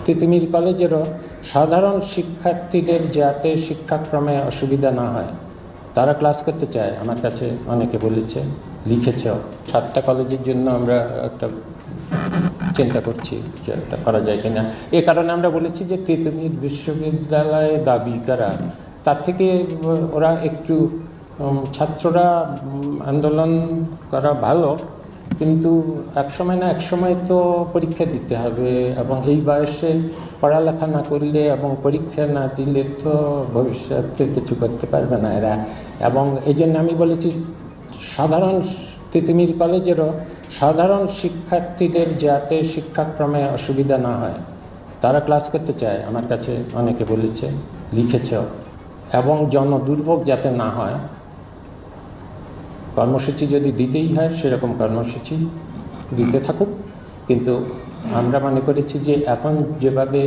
তিতুমির কলেজেরও সাধারণ শিক্ষার্থীদের যাতে শিক্ষাক্রমে অসুবিধা না হয়, তারা ক্লাস করতে চায়। আমার কাছে অনেকে বলেছে, লিখেছেও। 7টা কলেজের জন্য আমরা একটা চিন্তা করছি যে এটা করা যায় কিনা। এ কারণে আমরা বলেছি যে তিতুমির বিশ্ববিদ্যালয়ে দাবি করা, তার থেকে ওরা একটু ছাত্ররা আন্দোলন করা ভালো, কিন্তু একসময় না একসময় তো পরীক্ষা দিতে হবে, এবং এই বয়সে পড়ালেখা না করলে এবং পরীক্ষা না দিলে তো ভবিষ্যতে কিছু করতে পারবে না এরা। এবং এই জন্য আমি বলেছি তিতুমির কলেজেরও সাধারণ শিক্ষার্থীদের যাতে শিক্ষাক্রমে অসুবিধা না হয়, তারা ক্লাস করতে চায়। আমার কাছে অনেকে বলেছে, লিখেছেও। এবং জনদুর্ভোগ যাতে না হয়, কর্মসূচি যদি দিতেই হয় সেরকম কর্মসূচি দিতে থাকুক। কিন্তু আমরা মনে করেছি যে এখন যেভাবে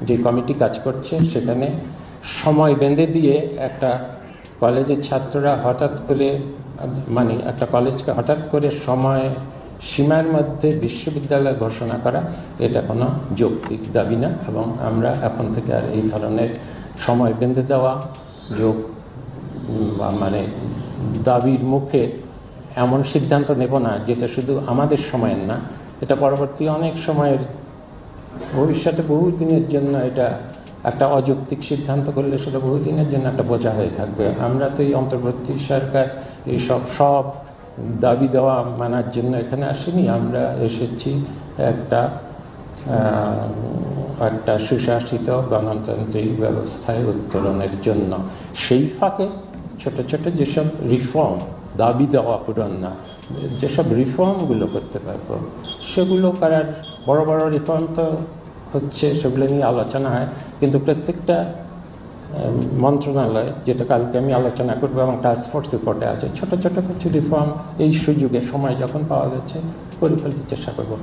যে কমিটি কাজ করছে, সেখানে সময় বেঁধে দিয়ে একটা কলেজের ছাত্ররা হঠাৎ করে একটা কলেজকে হঠাৎ করে সময় সীমার মধ্যে বিশ্ববিদ্যালয় ঘোষণা করা, এটা কোনো যৌক্তিক দাবি না। এবং আমরা এখন থেকে আর এই ধরনের সময় বেঁধে দেওয়া দাবির মুখে এমন সিদ্ধান্ত নেব না যেটা শুধু আমাদের সময়ের না, এটা পরবর্তী অনেক সময়ের, ভবিষ্যতে বহুদিনের জন্য এটা একটা অযৌক্তিক সিদ্ধান্ত করলে সেটা বহুদিনের জন্য একটা বোঝা হয়ে থাকবে। আমরা তো এই অন্তর্বর্তী সরকার সব দাবি দেওয়া মানার জন্য এখানে আসিনি। আমরা এসেছি একটা সুশাসিত গণতান্ত্রিক ব্যবস্থায় উত্তরণের জন্য। সেই ফাঁকে ছোট ছোট যেসব রিফর্ম, দাবি দেওয়া পূরণ না, যেসব রিফর্মগুলো করতে পারবো সেগুলো করার, বড় বড় রিফর্ম তো হচ্ছে, সেগুলো নিয়ে আলোচনা হয়, কিন্তু প্রত্যেকটা মন্ত্রণালয়, যেটা কালকে আমি আলোচনা করবো এবং টাস্ক ফোর্স রিপোর্টে আছে, ছোট ছোট কিছু রিফর্ম এই সুযোগে সময় যখন পাওয়া গেছে করে ফেলতে চেষ্টা করবো।